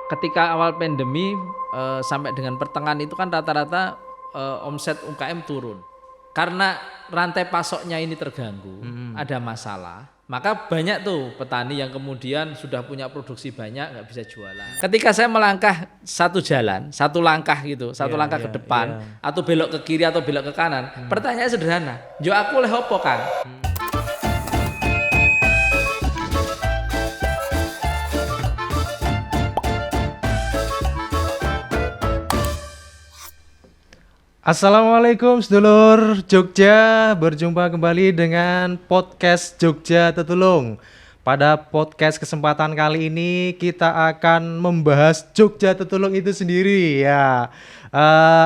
ketika awal pandemi sampai dengan pertengahan itu kan rata-rata omset UMKM turun. Karena rantai pasoknya ini terganggu, ada masalah, maka banyak tuh petani yang kemudian sudah punya produksi banyak nggak bisa jualan. Ketika saya melangkah satu jalan, satu langkah gitu, satu langkah ke depan, atau belok ke kiri atau belok ke kanan, pertanyaannya sederhana, yo aku oleh opo Kang? Assalamualaikum sedulur Jogja, berjumpa kembali dengan podcast Jogja Tetulung. Pada podcast kesempatan kali ini kita akan membahas Jogja Tetulung itu sendiri ya.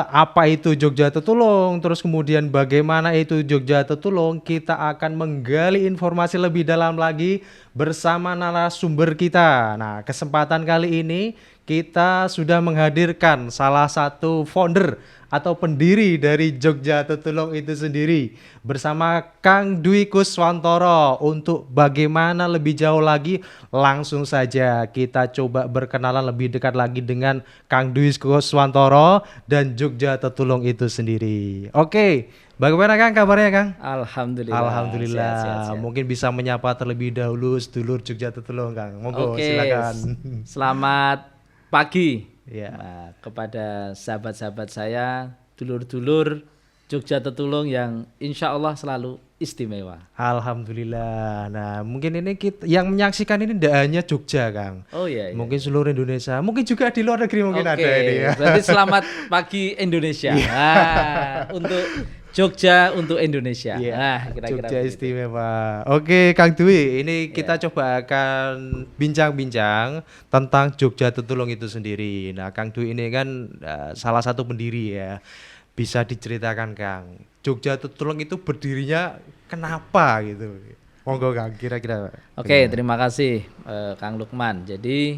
Apa itu Jogja Tetulung, terus kemudian bagaimana itu Jogja Tetulung, kita akan menggali informasi lebih dalam lagi bersama narasumber kita. Nah, kesempatan kali ini kita sudah menghadirkan salah satu founder atau pendiri dari Jogja Tetulung itu sendiri bersama Kang Dwi Kuswantoro. Untuk bagaimana lebih jauh lagi, langsung saja kita coba berkenalan lebih dekat lagi dengan Kang Dwi Kuswantoro dan Jogja Tetulung itu sendiri. Oke, bagaimana Kang kabarnya Kang? Alhamdulillah. Alhamdulillah. Sehat. Mungkin bisa menyapa terlebih dahulu sedulur Jogja Tetulung Kang. Monggo silakan. Selamat pagi. Ya. Nah, kepada sahabat-sahabat saya, dulur-dulur Jogja Tetulung yang insya Allah selalu istimewa. Alhamdulillah. Nah, mungkin ini kita yang menyaksikan ini tidak hanya Jogja, Kang. Oh iya. Mungkin seluruh Indonesia, mungkin juga di luar negeri mungkin ada ini ya. Berarti selamat pagi Indonesia. Nah, untuk Jogja untuk Indonesia. Nah, kira-kira Jogja begitu. istimewa. Oke, Kang Dwi, ini kita coba akan bincang-bincang tentang Jogja Tetulung itu sendiri. Nah, Kang Dwi ini kan salah satu pendiri ya. Bisa diceritakan Kang, Jogja Tetulung itu berdirinya kenapa gitu? Monggo Kang, kira-kira. Oke, terima kasih Kang Lukman. Jadi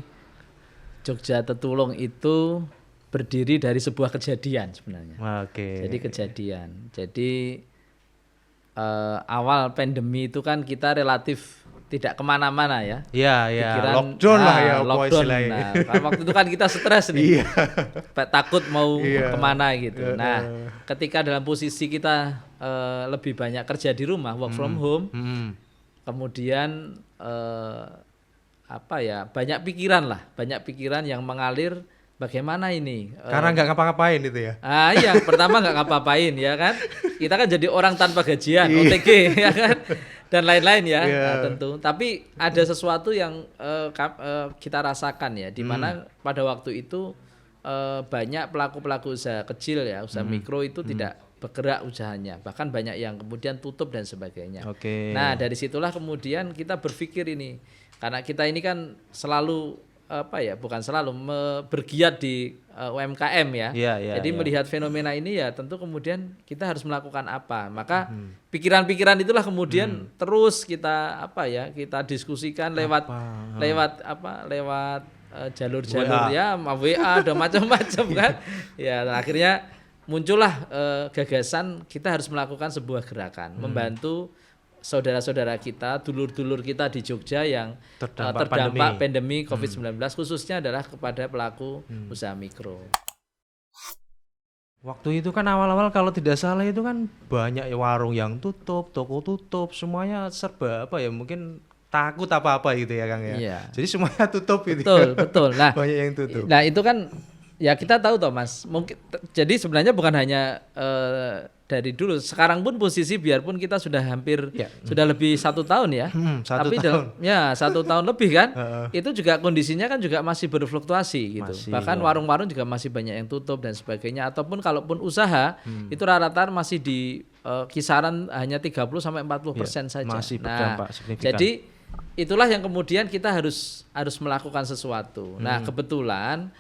Jogja Tetulung itu berdiri dari sebuah kejadian sebenarnya. Oke. Jadi kejadian. Jadi awal pandemi itu kan kita relatif tidak kemana-mana ya. Iya, iya. Pikiran, Lockdown lah ya, lockdown. istilahnya. Nah, waktu itu kan kita stres nih. Iya. Takut mau kemana gitu. Nah, ketika dalam posisi kita lebih banyak kerja di rumah, work from home, kemudian banyak pikiran yang mengalir. Bagaimana ini? Karena nggak ngapa-ngapain itu ya? Yang pertama nggak ngapa-ngapain ya kan? Kita kan jadi orang tanpa gajian, OTG ya kan? Dan lain-lain ya, nah, tentu. Tapi ada sesuatu yang kita rasakan ya, di mana pada waktu itu banyak pelaku-pelaku usaha kecil ya, usaha mikro itu tidak bergerak usahanya, bahkan banyak yang kemudian tutup dan sebagainya. Nah, dari situlah kemudian kita berpikir ini, karena kita ini kan selalu bergiat di UMKM ya. Jadi melihat fenomena ini ya tentu kemudian kita harus melakukan apa. Maka pikiran-pikiran itulah kemudian terus kita kita diskusikan lewat jalur-jalur ya, WA ada macam-macam kan. Ya, akhirnya muncullah gagasan kita harus melakukan sebuah gerakan membantu saudara-saudara kita, dulur-dulur kita di Jogja yang terdampak pandemi COVID-19, khususnya adalah kepada pelaku usaha mikro. Waktu itu kan awal-awal kalau tidak salah itu kan banyak warung yang tutup, toko tutup, semuanya serba mungkin takut apa-apa gitu ya Kang ya. Iya. Jadi semuanya tutup gitu. Betul. Nah, banyak yang tutup. Nah, itu kan ya kita tahu toh Mas. Mungkin jadi sebenarnya bukan hanya dari dulu, sekarang pun posisi biarpun kita sudah hampir sudah lebih 1 tahun ya, tapi 1 tahun lebih kan, itu juga kondisinya kan juga masih berfluktuasi gitu. Bahkan warung-warung juga masih banyak yang tutup dan sebagainya, ataupun kalaupun usaha itu rata-rata masih di kisaran hanya 30-40% saja. Masih berdampak signifikan. Jadi itulah yang kemudian kita harus melakukan sesuatu. Nah, kebetulan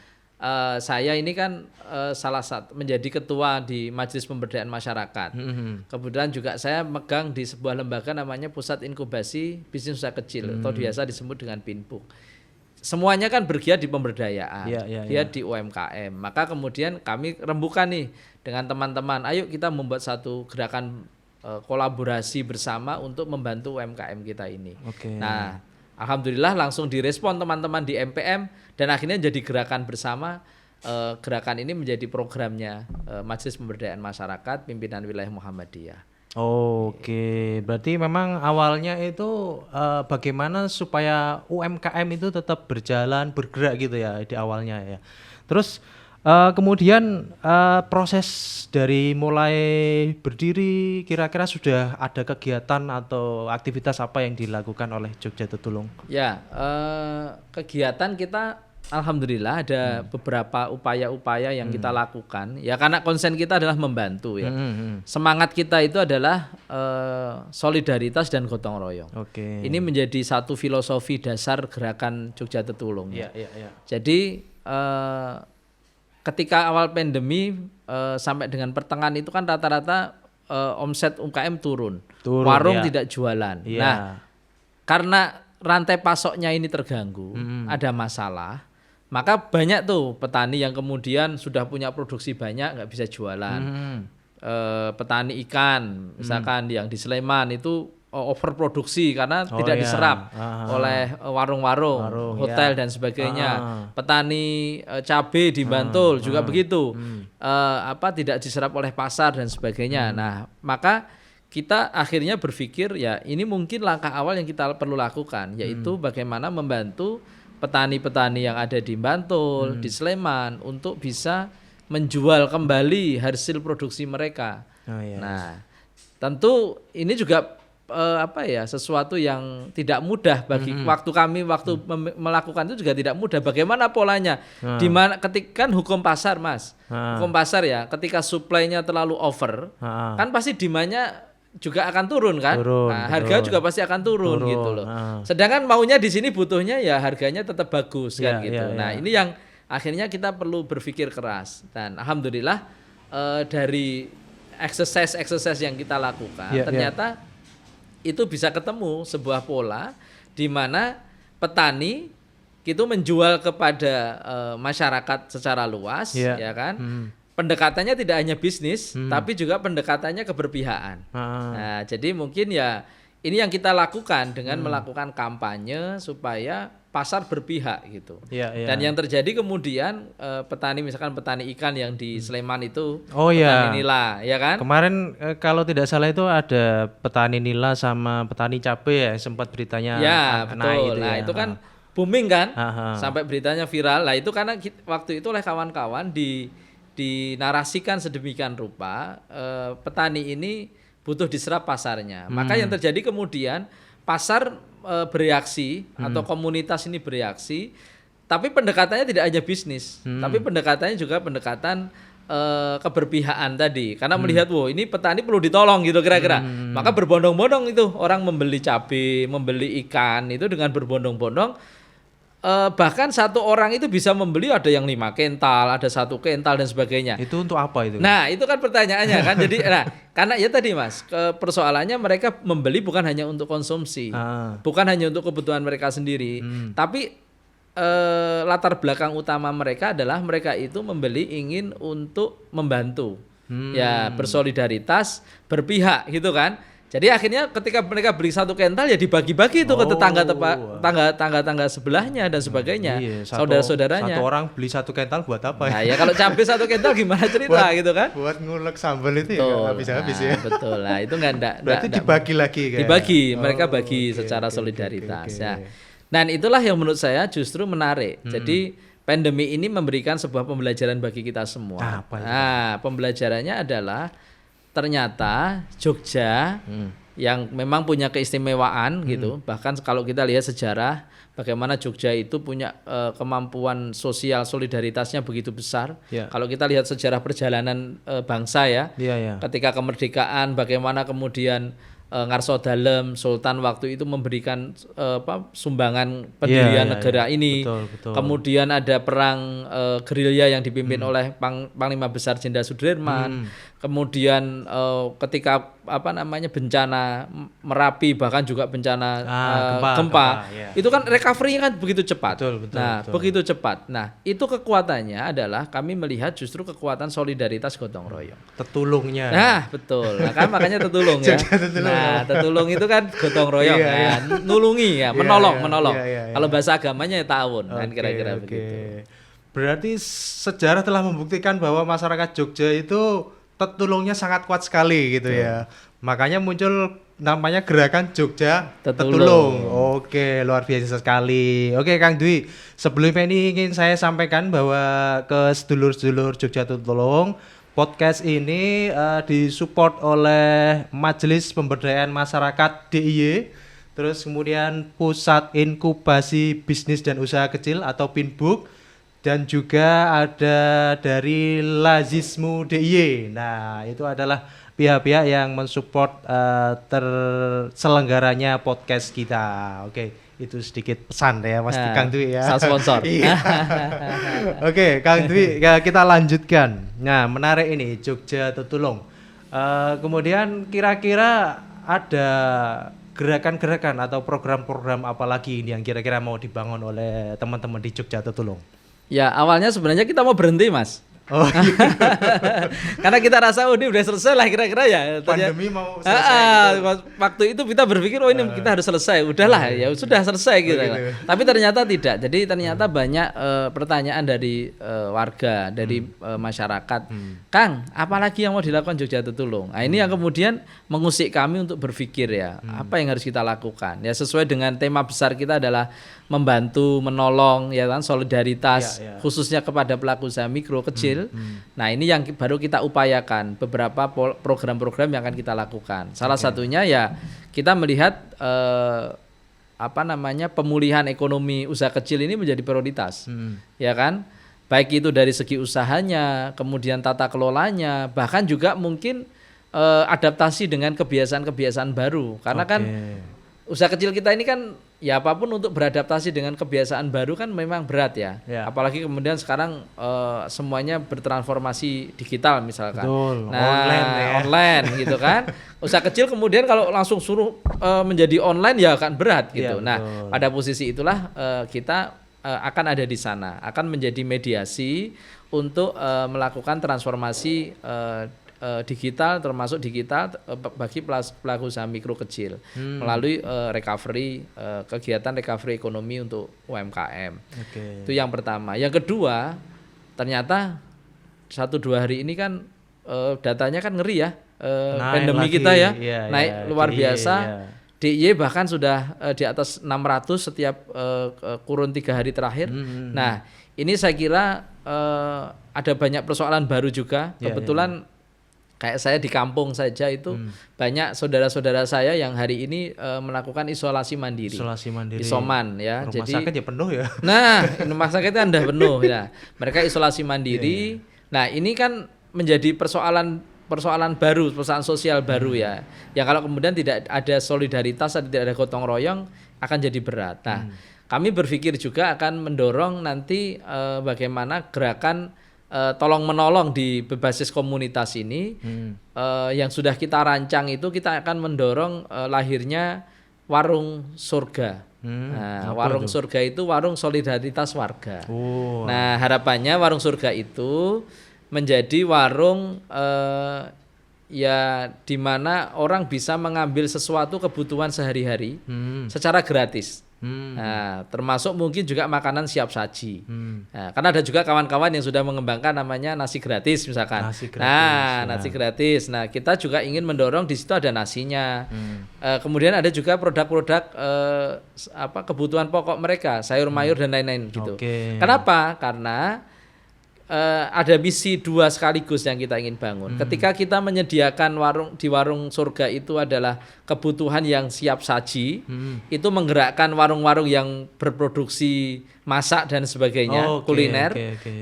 saya ini kan salah satu menjadi ketua di Majelis Pemberdayaan Masyarakat. Kemudian juga saya megang di sebuah lembaga namanya Pusat Inkubasi Bisnis Usaha Kecil atau biasa disebut dengan PINPUK. Semuanya kan bergiat di pemberdayaan, giat di UMKM. Maka kemudian kami rembukan nih dengan teman-teman, ayo kita membuat satu gerakan kolaborasi bersama untuk membantu UMKM kita ini. Nah, alhamdulillah langsung direspon teman-teman di MPM dan akhirnya jadi gerakan bersama. Gerakan ini menjadi programnya Majelis Pemberdayaan Masyarakat Pimpinan Wilayah Muhammadiyah. Oke, berarti memang awalnya itu bagaimana supaya UMKM itu tetap berjalan, bergerak gitu ya di awalnya ya. Terus kemudian proses dari mulai berdiri kira-kira sudah ada kegiatan atau aktivitas apa yang dilakukan oleh Jogja Tetulung? Ya, kegiatan kita alhamdulillah ada beberapa upaya-upaya yang kita lakukan. Ya karena konsen kita adalah membantu ya. Semangat kita itu adalah solidaritas dan gotong royong. Oke. Ini menjadi satu filosofi dasar gerakan Jogja Tetulung. Iya. Jadi ketika awal pandemi sampai dengan pertengahan itu kan rata-rata omset UMKM turun. Warung tidak jualan. Ya. Nah, karena rantai pasoknya ini terganggu, ada masalah, maka banyak tuh petani yang kemudian sudah punya produksi banyak nggak bisa jualan. Petani ikan, misalkan yang di Sleman itu overproduksi karena tidak diserap oleh warung-warung, hotel dan sebagainya. Petani cabai di Bantul juga begitu, tidak diserap oleh pasar dan sebagainya. Nah, maka kita akhirnya berpikir ya ini mungkin langkah awal yang kita perlu lakukan, yaitu bagaimana membantu petani-petani yang ada di Bantul, di Sleman untuk bisa menjual kembali hasil produksi mereka. Nah, tentu ini juga sesuatu yang tidak mudah bagi waktu melakukan itu juga tidak mudah. Bagaimana polanya? Di mana ketika kan hukum pasar, Mas. Hukum pasar ya, ketika supply-nya terlalu over, kan pasti demand-nya juga akan turun kan? Harga juga pasti akan turun gitu loh. Sedangkan maunya di sini butuhnya ya harganya tetap bagus kan gitu. Nah, ini yang akhirnya kita perlu berpikir keras dan alhamdulillah dari exercise yang kita lakukan ternyata itu bisa ketemu sebuah pola di mana petani itu menjual kepada masyarakat secara luas ya kan. Pendekatannya tidak hanya bisnis, tapi juga pendekatannya keberpihakan. Nah, jadi mungkin ya ini yang kita lakukan dengan melakukan kampanye supaya pasar berpihak gitu. Dan yang terjadi kemudian petani misalkan petani ikan yang di Sleman itu petani nila, ya kan? Kemarin kalau tidak salah itu ada petani nila sama petani cabai ya sempat beritanya. Ya betul. Nah itu kan booming kan, sampai beritanya viral. Lah itu karena waktu itu oleh kawan-kawan dinarasikan sedemikian rupa petani ini butuh diserap pasarnya. Maka yang terjadi kemudian pasar bereaksi atau komunitas ini bereaksi, tapi pendekatannya tidak hanya bisnis, tapi pendekatannya juga pendekatan keberpihakan tadi. Karena melihat, ini petani perlu ditolong gitu kira-kira. Maka berbondong-bondong itu orang membeli cabai, membeli ikan itu dengan berbondong-bondong. Bahkan satu orang itu bisa membeli ada yang 5 kental, ada 1 kental dan sebagainya. Itu untuk apa itu? Nah itu kan pertanyaannya kan. Jadi karena ya tadi Mas, persoalannya mereka membeli bukan hanya untuk konsumsi, bukan hanya untuk kebutuhan mereka sendiri, tapi latar belakang utama mereka adalah mereka itu membeli ingin untuk membantu, ya bersolidaritas, berpihak gitu kan. Jadi akhirnya ketika mereka beli 1 kental ya dibagi-bagi itu ke tetangga sebelahnya dan sebagainya, saudara-saudaranya. Satu orang beli 1 kental buat apa ya? Nah ya kalau cabai 1 kental gimana cerita gitu kan? Buat ngulek sambal itu ya nggak habis-habis ya. Betul lah, itu nggak. Berarti dibagi lagi kan? Dibagi, mereka bagi secara solidaritas ya. Dan itulah yang menurut saya justru menarik. Jadi pandemi ini memberikan sebuah pembelajaran bagi kita semua. Nah pembelajarannya adalah ternyata Jogja yang memang punya keistimewaan gitu. Bahkan kalau kita lihat sejarah bagaimana Jogja itu punya kemampuan sosial solidaritasnya begitu besar. Kalau kita lihat sejarah perjalanan bangsa ya. Ketika kemerdekaan bagaimana kemudian Ngarso Dalem Sultan waktu itu memberikan sumbangan pendirian negara ini. Betul. Kemudian ada perang gerilya yang dipimpin oleh Panglima Besar Jenderal Sudirman. kemudian ketika bencana Merapi, bahkan juga bencana gempa, ya. itu kan recovery-nya kan begitu cepat. Betul, begitu cepat. Nah, itu kekuatannya adalah kami melihat justru kekuatan solidaritas gotong royong. Tetulungnya. Nah, betul. Nah, kan makanya tetulung ya. Nah, tetulung itu kan gotong royong kan, nulungi ya, menolong. Kalau bahasa agamanya ya ta'awun kan kira-kira begitu. Berarti sejarah telah membuktikan bahwa masyarakat Jogja itu tetulungnya sangat kuat sekali gitu ya. Makanya muncul namanya gerakan Jogja Tetulung. Oke, luar biasa sekali. Oke, Kang Dwi, sebelumnya ini ingin saya sampaikan bahwa ke sedulur-sedulur Jogja Tetulung, podcast ini disupport oleh Majelis Pemberdayaan Masyarakat DIY, terus kemudian Pusat Inkubasi Bisnis dan Usaha Kecil atau PINBUK, dan juga ada dari Lazismu DIY. Nah, itu adalah pihak-pihak yang mensupport terselenggaranya podcast kita. Oke, itu sedikit pesan ya Mas Kang Dwi ya. Sponsor. Oke, Kang Dwi, kita lanjutkan. Nah, menarik ini Jogja Tetulung. Kemudian kira-kira ada gerakan-gerakan atau program-program apa lagi yang kira-kira mau dibangun oleh teman-teman di Jogja Tetulung? Ya, awalnya sebenarnya kita mau berhenti, Mas. Oh, iya. Karena kita rasa ini udah selesai lah kira-kira ya. Pandemi mau selesai. Gitu. Waktu itu kita berpikir ini kita harus selesai. Udahlah ya sudah selesai gitu. Tapi ternyata tidak. Jadi ternyata banyak pertanyaan dari warga, dari masyarakat. Kang, apalagi yang mau dilakukan Jogja Tetulung? Nah, ini yang kemudian mengusik kami untuk berpikir ya, apa yang harus kita lakukan? Ya sesuai dengan tema besar kita adalah membantu, menolong, ya kan, solidaritas, khususnya kepada pelaku usaha mikro kecil. Nah, ini yang baru kita upayakan, beberapa program-program yang akan kita lakukan. Salah satunya ya kita melihat pemulihan ekonomi usaha kecil ini menjadi prioritas, ya kan? Baik itu dari segi usahanya, kemudian tata kelolanya, bahkan juga mungkin adaptasi dengan kebiasaan-kebiasaan baru, karena kan usaha kecil kita ini kan ya apapun untuk beradaptasi dengan kebiasaan baru kan memang berat ya. Apalagi kemudian sekarang semuanya bertransformasi digital misalkan. Betul, online gitu kan. Usaha kecil kemudian kalau langsung suruh menjadi online ya akan berat gitu. Nah, pada posisi itulah kita akan ada di sana, akan menjadi mediasi untuk melakukan transformasi digital, termasuk digital bagi pelaku usaha mikro kecil melalui kegiatan recovery ekonomi untuk UMKM. Itu yang pertama. Yang kedua, ternyata 1-2 hari ini kan datanya kan ngeri ya, pandemi lagi, kita ya, naik luar biasa. DIY bahkan sudah di atas 600 setiap kurun 3 hari terakhir. Nah, ini saya kira ada banyak persoalan baru juga. Kebetulan kayak saya di kampung saja itu banyak saudara-saudara saya yang hari ini melakukan isolasi mandiri. Isoman ya. Rumah sakit ya penuh ya. Nah, rumah sakitnya Anda penuh ya. Mereka isolasi mandiri. Nah, ini kan menjadi persoalan baru, persoalan sosial baru ya. Yang kalau kemudian tidak ada solidaritas, tidak ada gotong royong akan jadi berat. Nah, kami berpikir juga akan mendorong nanti bagaimana gerakan tolong menolong di berbasis komunitas ini yang sudah kita rancang itu kita akan mendorong lahirnya warung surga. Nah, warung surga itu warung solidaritas warga. Nah, harapannya warung surga itu menjadi warung ya di mana orang bisa mengambil sesuatu kebutuhan sehari-hari secara gratis. Nah, termasuk mungkin juga makanan siap saji. Nah, karena ada juga kawan-kawan yang sudah mengembangkan namanya nasi gratis misalkan. Nasi gratis. Nah, kita juga ingin mendorong di situ ada nasinya. Kemudian ada juga produk-produk kebutuhan pokok mereka, sayur mayur dan lain-lain gitu. Kenapa? Karena ada misi 2 sekaligus yang kita ingin bangun. Ketika kita menyediakan warung surga itu adalah kebutuhan yang siap saji, itu menggerakkan warung-warung yang berproduksi masak dan sebagainya, kuliner.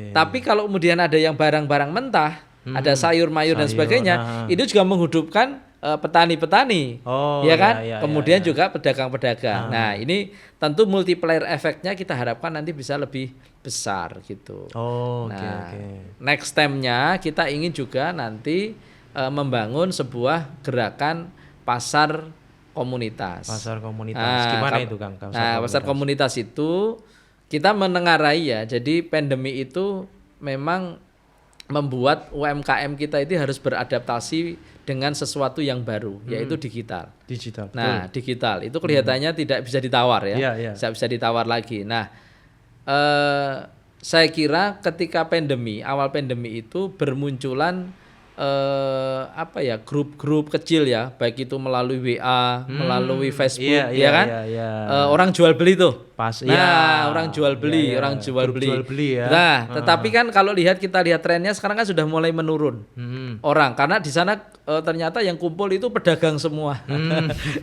Tapi kalau kemudian ada yang barang-barang mentah, ada sayur mayur dan sebagainya, itu juga menghidupkan petani-petani, kemudian juga pedagang-pedagang. Nah, ini tentu multiplier efeknya kita harapkan nanti bisa lebih besar gitu. Next step-nya kita ingin juga nanti membangun sebuah gerakan pasar komunitas. Pasar komunitas. Gimana itu Kang? Pasar komunitas itu kita menengarai ya. Jadi pandemi itu memang membuat UMKM kita itu harus beradaptasi dengan sesuatu yang baru, yaitu digital. Nah, digital itu kelihatannya tidak bisa ditawar ya. Tidak bisa ditawar lagi. Nah, saya kira ketika awal pandemi itu bermunculan grup-grup kecil ya, baik itu melalui WA, melalui Facebook, orang jual beli tuh. Orang jual beli. Ya. Nah, tetapi kan kalau kita lihat trennya sekarang kan sudah mulai menurun orang, karena di sana ternyata yang kumpul itu pedagang semua.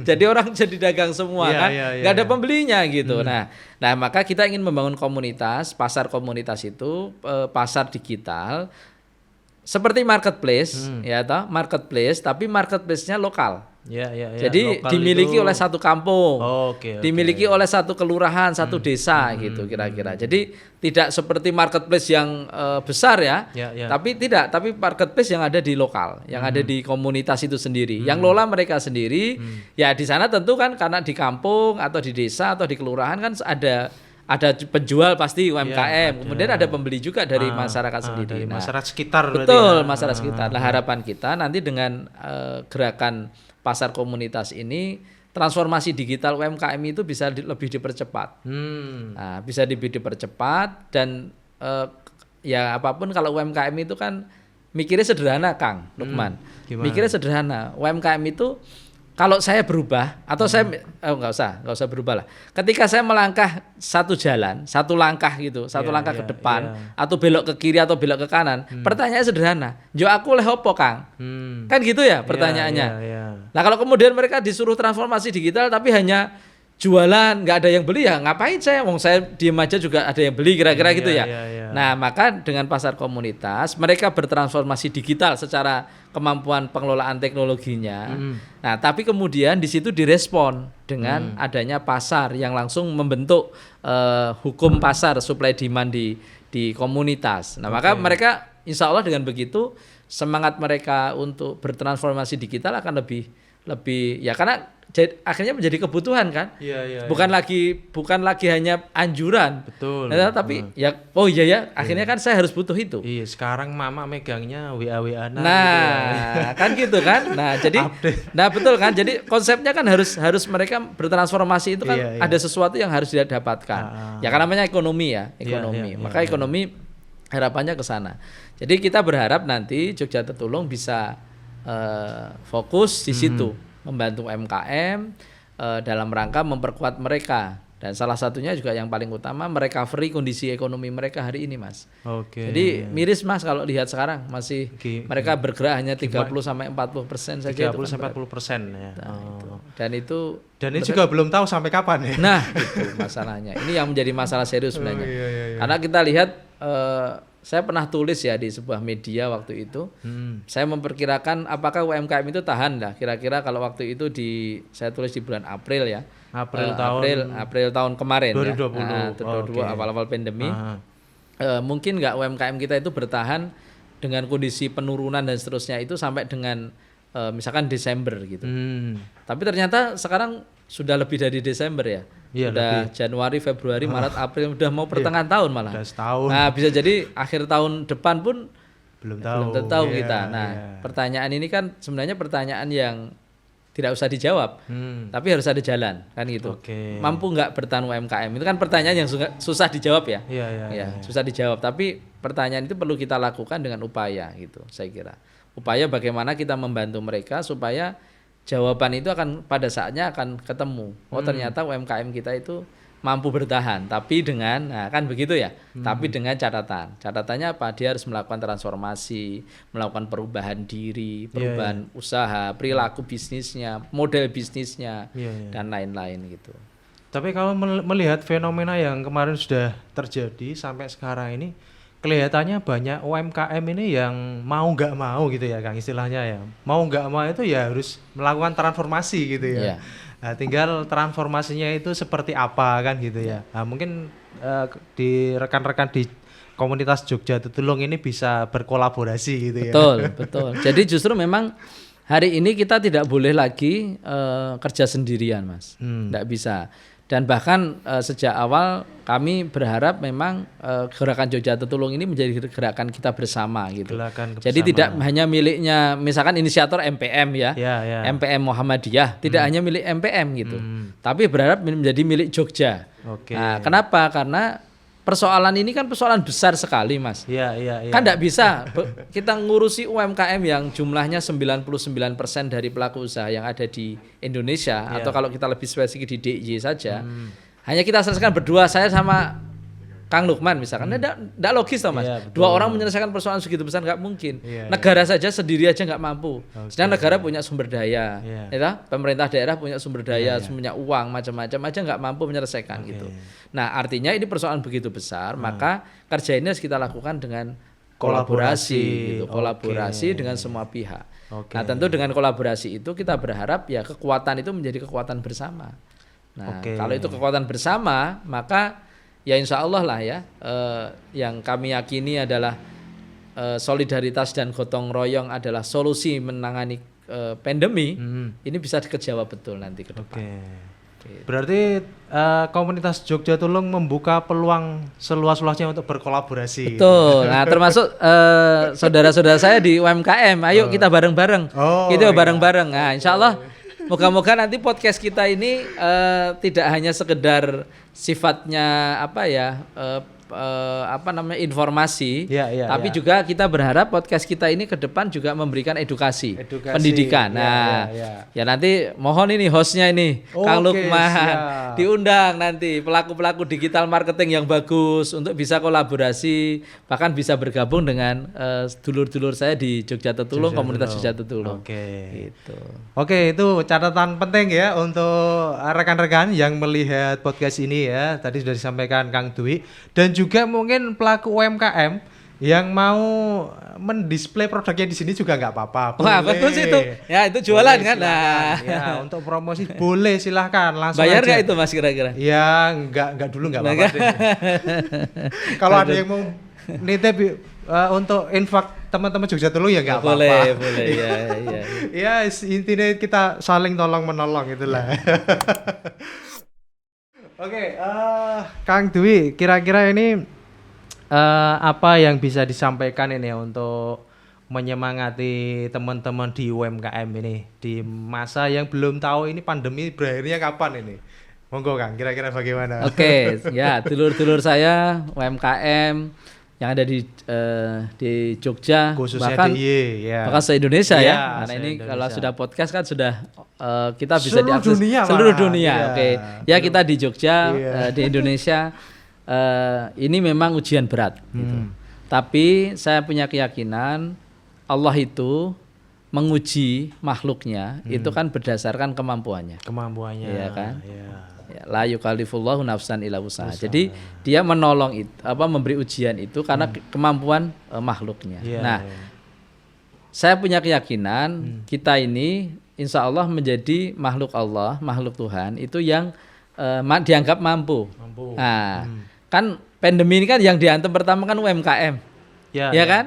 Jadi orang jadi dagang semua kan, nggak ada pembelinya gitu. Nah, maka kita ingin membangun komunitas, pasar komunitas itu pasar digital. Seperti marketplace, marketplace, tapi marketplace-nya lokal. Jadi lokal dimiliki oleh satu kampung, dimiliki oleh satu kelurahan, satu desa gitu kira-kira. Jadi tidak seperti marketplace yang besar ya, tapi marketplace yang ada di lokal, yang ada di komunitas itu sendiri, yang lola mereka sendiri. Ya di sana tentu kan karena di kampung atau di desa atau di kelurahan kan ada penjual pasti UMKM, kemudian ada pembeli juga dari masyarakat sendiri. Dari masyarakat sekitar. Betul, masyarakat sekitar. Nah, harapan kita nanti dengan gerakan pasar komunitas ini, transformasi digital UMKM itu bisa lebih dipercepat. Nah, bisa lebih dipercepat dan ya apapun kalau UMKM itu kan mikirnya sederhana, Kang Lukman. Mikirnya sederhana. UMKM itu kalau saya berubah atau saya nggak usah berubah lah. Ketika saya melangkah satu langkah gitu, langkah ke depan atau belok ke kiri atau belok ke kanan, pertanyaannya sederhana. Jo aku oleh opo, Kang? Kan gitu ya pertanyaannya. Nah, kalau kemudian mereka disuruh transformasi digital tapi hanya jualan, nggak ada yang beli, ya ngapain saya? Saya diem aja juga ada yang beli, kira-kira gitu ya. Nah, maka dengan pasar komunitas mereka bertransformasi digital secara kemampuan pengelolaan teknologinya. Nah, tapi kemudian di situ direspon dengan adanya pasar yang langsung membentuk hukum pasar supply demand di komunitas. Nah, maka mereka insya Allah dengan begitu semangat mereka untuk bertransformasi digital akan lebih ya, karena akhirnya menjadi kebutuhan kan, bukan lagi hanya anjuran. Betul. Nah, tapi akhirnya kan saya harus butuh itu. Iya, sekarang mama megangnya WA. Nah, kan gitu kan. Nah, jadi betul kan. Jadi konsepnya kan harus mereka bertransformasi itu kan ada sesuatu yang harus dia dapatkan. Ya kan namanya ekonomi ya, Maka ekonomi harapannya ke sana. Jadi kita berharap nanti Jogja Tertulung bisa fokus di situ, membantu UMKM dalam rangka memperkuat mereka, dan salah satunya juga yang paling utama merecovery kondisi ekonomi mereka hari ini, Mas. Jadi miris, Mas, kalau lihat sekarang masih mereka bergerak hanya 30-40% saja. 30-40% ya. Dan ini juga belum tahu sampai kapan ya. Nah, itu masalahnya. Ini yang menjadi masalah serius sebenarnya. Karena kita lihat saya pernah tulis ya di sebuah media waktu itu. Saya memperkirakan apakah UMKM itu tahan lah. Kira-kira kalau waktu itu saya tulis di bulan April ya. April tahun kemarin 2020. Ya. Awal-awal pandemi. Mungkin nggak UMKM kita itu bertahan dengan kondisi penurunan dan seterusnya itu sampai dengan misalkan Desember gitu. Tapi ternyata sekarang sudah lebih dari Desember ya. Sudah lebih. Januari, Februari, Maret, April, udah mau pertengahan tahun malah. Udah setahun. Nah, bisa jadi akhir tahun depan pun belum tahu kita. Nah, pertanyaan ini kan sebenarnya pertanyaan yang tidak usah dijawab, tapi harus ada jalan, kan gitu. Mampu nggak bertahan UMKM? Itu kan pertanyaan yang susah dijawab ya. Susah dijawab. Tapi pertanyaan itu perlu kita lakukan dengan upaya gitu, saya kira. Upaya bagaimana kita membantu mereka supaya jawaban itu akan pada saatnya akan ketemu. Ternyata UMKM kita itu mampu bertahan, tapi dengan kan begitu ya. Tapi dengan catatan. Catatannya apa? Dia harus melakukan transformasi, melakukan perubahan diri, perubahan usaha, perilaku bisnisnya, model bisnisnya, dan lain-lain gitu. Tapi kalau melihat fenomena yang kemarin sudah terjadi sampai sekarang ini, kelihatannya banyak UMKM ini yang mau nggak mau gitu ya, Kang, istilahnya ya. Mau nggak mau itu ya harus melakukan transformasi gitu ya. Nah, tinggal transformasinya itu seperti apa kan gitu ya. Nah, mungkin di rekan-rekan di komunitas Jogja Tetulung ini bisa berkolaborasi gitu ya. Betul. Jadi justru memang hari ini kita tidak boleh lagi kerja sendirian, Mas. Tidak bisa. Dan bahkan sejak awal kami berharap memang gerakan Jogja Tetulung ini menjadi gerakan kita bersama gitu. Jadi tidak hanya miliknya misalkan inisiator MPM ya. MPM Muhammadiyah, tidak hanya milik MPM gitu. Tapi berharap menjadi milik Jogja. Nah, kenapa? Karena persoalan ini kan persoalan besar sekali, Mas. Kan tidak bisa kita ngurusi UMKM yang jumlahnya 99% dari pelaku usaha yang ada di Indonesia atau kalau kita lebih spesifik di DIY saja. Hanya kita selesaikan berdua, saya sama Kang Lukman misalkan. Tidak logis toh, Mas. Dua orang menyelesaikan persoalan segitu besar nggak mungkin. Negara saja sendiri aja nggak mampu. Sedang negara punya sumber daya. Pemerintah daerah punya sumber daya, punya uang macam-macam aja nggak mampu menyelesaikan gitu. Nah, artinya ini persoalan begitu besar, maka kerja ini harus kita lakukan dengan kolaborasi gitu. Kolaborasi dengan semua pihak. Nah, tentu dengan kolaborasi itu kita berharap ya kekuatan itu menjadi kekuatan bersama. Nah, kalau itu kekuatan bersama, maka ya insya Allah lah ya, yang kami yakini adalah solidaritas dan gotong royong adalah solusi menangani pandemi. Ini bisa dikejawab betul nanti ke depan. Berarti komunitas Jogja Tetulung membuka peluang seluas-luasnya untuk berkolaborasi. Betul. Nah, termasuk saudara-saudara saya di UMKM. Ayo kita bareng-bareng. Kita bareng-bareng. Nah, insya Allah moga-moga nanti podcast kita ini tidak hanya sekedar sifatnya informasi, tapi juga kita berharap podcast kita ini ke depan juga memberikan edukasi. Pendidikan. Ya nanti mohon ini hostnya ini Kang Lukman diundang nanti pelaku-pelaku digital marketing yang bagus untuk bisa kolaborasi, bahkan bisa bergabung dengan dulur-dulur saya di Jogja Tetulung, komunitas Jogja Tetulung. Gitu. Oke, itu catatan penting ya untuk rekan-rekan yang melihat podcast ini ya. Tadi sudah disampaikan Kang Dwi dan juga mungkin pelaku UMKM yang mau mendisplay produknya di sini juga nggak apa-apa. Wah, bagus itu. Ya, itu jualan kan. Nah, ya, untuk promosi boleh silahkan langsung. Bayar aja. nggak itu, Mas, kira-kira? Ya, enggak dulu nggak apa-apa deh. Kalau ada yang mau nitip untuk infak teman-teman Jogja Tetulung ya nggak apa-apa. Boleh. Ya, intinya kita saling tolong menolong itulah. Oke, Kang Dwi, kira-kira ini apa yang bisa disampaikan ini untuk menyemangati teman-teman di UMKM ini di masa yang belum tahu ini pandemi berakhirnya kapan ini? Monggo Kang, kira-kira bagaimana? Oke, ya dulur-dulur saya UMKM yang ada di Jogja, khususnya bahkan bahkan se-Indonesia ya. Karena ini Indonesia. Kalau sudah podcast kan sudah kita bisa diakses seluruh dunia. Ya kita di Jogja, di Indonesia ini memang ujian berat. Gitu. Tapi saya punya keyakinan Allah itu menguji makhluknya itu kan berdasarkan kemampuannya. Ya kan? La yukallifullahu nafsan illa wus'aha. Jadi dia menolong itu, memberi ujian itu karena kemampuan makhluknya. Saya punya keyakinan kita ini insya Allah menjadi makhluk Allah, makhluk Tuhan itu yang dianggap mampu. Nah, kan pandemi ini kan yang diantem pertama kan UMKM. Ya kan?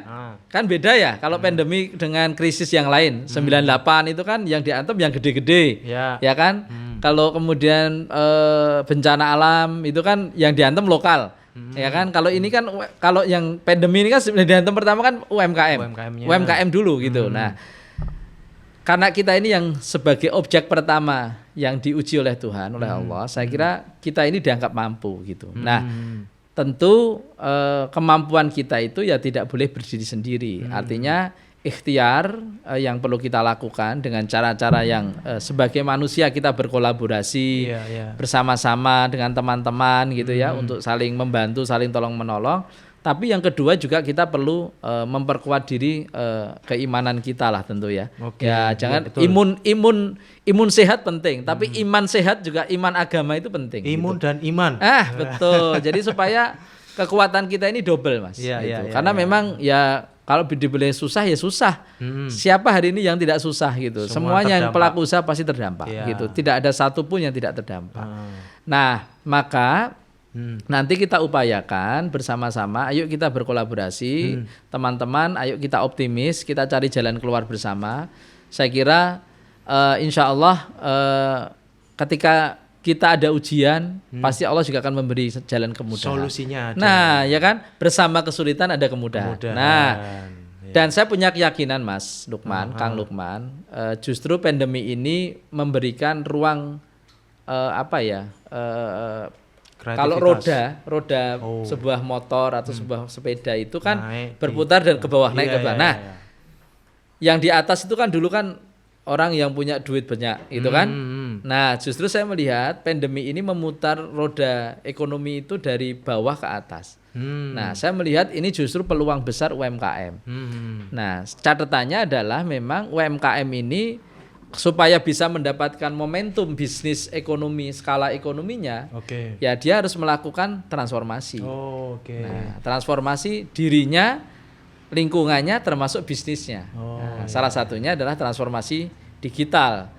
Kan beda ya kalau pandemi dengan krisis yang lain. 98 itu kan yang diantem yang gede-gede. Ya kan? Kalau kemudian bencana alam itu kan yang diantem lokal. Ya kan? Kalau ini kan kalau yang pandemi ini kan diantem pertama kan UMKM dulu gitu. Nah, karena kita ini yang sebagai objek pertama yang diuji oleh Tuhan, oleh Allah, saya kira kita ini dianggap mampu gitu. Nah, tentu kemampuan kita itu ya tidak boleh berdiri sendiri. Artinya ikhtiar yang perlu kita lakukan dengan cara-cara yang sebagai manusia kita berkolaborasi bersama-sama dengan teman-teman gitu ya untuk saling membantu, saling tolong menolong. Tapi yang kedua juga kita perlu memperkuat diri keimanan kita lah tentu ya. Ya jangan imun sehat penting, tapi iman sehat juga iman agama itu penting. Imun gitu. Dan iman. Betul. Jadi supaya kekuatan kita ini double Mas. Karena memang ya kalau dibilang susah ya susah. Siapa hari ini yang tidak susah gitu? Semuanya yang pelaku usaha pasti terdampak gitu. Tidak ada satupun yang tidak terdampak. Nah, maka Nanti kita upayakan bersama-sama, ayo kita berkolaborasi, teman-teman, ayo kita optimis, kita cari jalan keluar bersama. Saya kira insya Allah ketika kita ada ujian, pasti Allah juga akan memberi jalan kemudahan. Solusinya ada. Nah, ya kan, bersama kesulitan ada kemudahan. Nah, dan saya punya keyakinan Mas Lukman, Kang Lukman, justru pandemi ini memberikan ruang kalau roda sebuah motor atau sebuah sepeda itu kan berputar dan ke bawah naik ke bawah. Nah, yang di atas itu kan dulu kan orang yang punya duit banyak, gitu kan. Nah, justru saya melihat pandemi ini memutar roda ekonomi itu dari bawah ke atas. Nah, saya melihat ini justru peluang besar UMKM. Nah, catatannya adalah memang UMKM ini supaya bisa mendapatkan momentum bisnis ekonomi, skala ekonominya, ya dia harus melakukan transformasi. Nah, transformasi dirinya, lingkungannya, termasuk bisnisnya. Salah satunya adalah transformasi digital.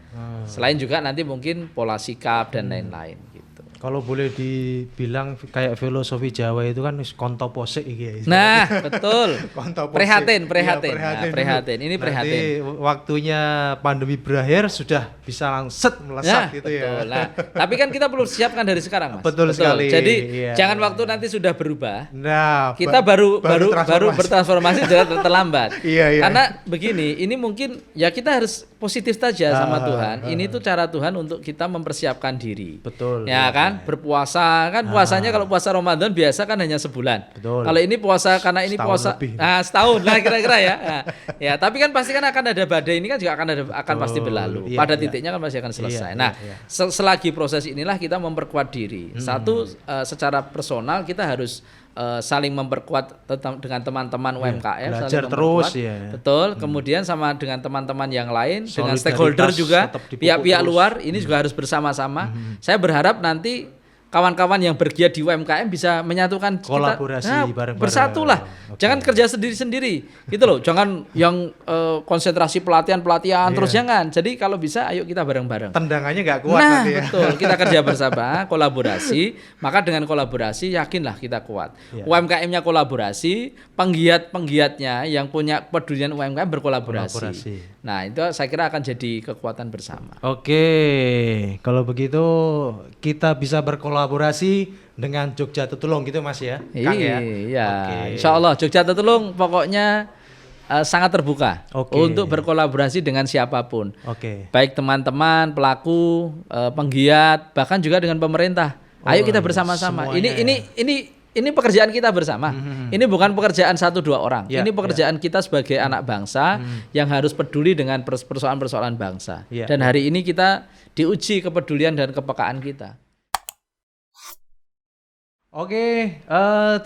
Selain juga nanti mungkin pola sikap dan lain-lain. Gitu. Kalau boleh dibilang kayak filosofi Jawa itu kan konto posik iki ya. Nah, betul. Prihatin. Ya, prihatin. Ini prihatin. Nanti waktunya pandemi berakhir sudah bisa langsung melesat gitu betul. ya. Nah, tapi kan kita perlu siapkan dari sekarang, Mas. Betul sekali. Jadi jangan waktu nanti sudah berubah. Nah, kita baru bertransformasi sudah terlambat. Iya. Karena begini, ini mungkin ya kita harus positif saja sama Tuhan. Ini tuh cara Tuhan untuk kita mempersiapkan diri. Betul. Ya kan? Berpuasa kan puasanya kalau puasa Ramadan biasa kan hanya sebulan. Betul. Kalau ini puasa karena ini setahun puasa lebih. Setahun lah kira-kira ya. Ya, tapi kan pasti kan akan ada badai ini kan juga akan pasti berlalu. Pada titiknya kan pasti akan selesai. Selagi proses inilah kita memperkuat diri. Satu secara personal kita harus saling memperkuat dengan teman-teman UMKM, belajar terus ya. Betul. Kemudian sama dengan teman-teman yang lain, dengan stakeholder juga, pihak-pihak luar ini juga harus bersama-sama. Saya berharap nanti kawan-kawan yang bergiat di UMKM bisa menyatukan kolaborasi kita, bareng-bareng. Bersatulah. Jangan kerja sendiri-sendiri. Gitu loh. Jangan yang konsentrasi pelatihan terus jangan. Jadi kalau bisa ayo kita bareng-bareng. Tendangannya enggak kuat nanti ya. Betul. Kita kerja bersama, kolaborasi, maka dengan kolaborasi yakinlah kita kuat. UMKM-nya kolaborasi, penggiat-penggiatnya yang punya kepedulian UMKM berkolaborasi. Nah, itu saya kira akan jadi kekuatan bersama. Oke. Kalau begitu kita bisa berkolaborasi dengan Jogja Tetulung gitu Mas ya, Kang ya. Iya. Insya Allah Jogja Tetulung pokoknya sangat terbuka untuk berkolaborasi dengan siapapun. Baik teman-teman, pelaku, penggiat, bahkan juga dengan pemerintah. Ayo kita bersama-sama. Ini pekerjaan kita bersama. Ini bukan pekerjaan 1-2 orang. Ini pekerjaan kita sebagai anak bangsa yang harus peduli dengan persoalan-persoalan bangsa. Dan hari ini kita diuji kepedulian dan kepekaan kita.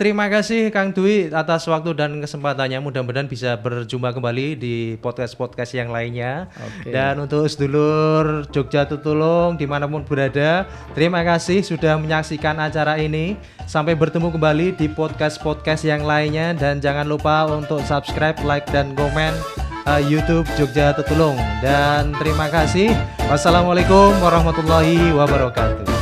Terima kasih Kang Dwi atas waktu dan kesempatannya. Mudah-mudahan bisa berjumpa kembali di podcast-podcast yang lainnya. Dan untuk sedulur Jogja Tetulung dimanapun berada, terima kasih sudah menyaksikan acara ini. Sampai bertemu kembali di podcast-podcast yang lainnya. Dan jangan lupa untuk subscribe, like, dan komen YouTube Jogja Tetulung. Dan terima kasih. Wassalamualaikum warahmatullahi wabarakatuh.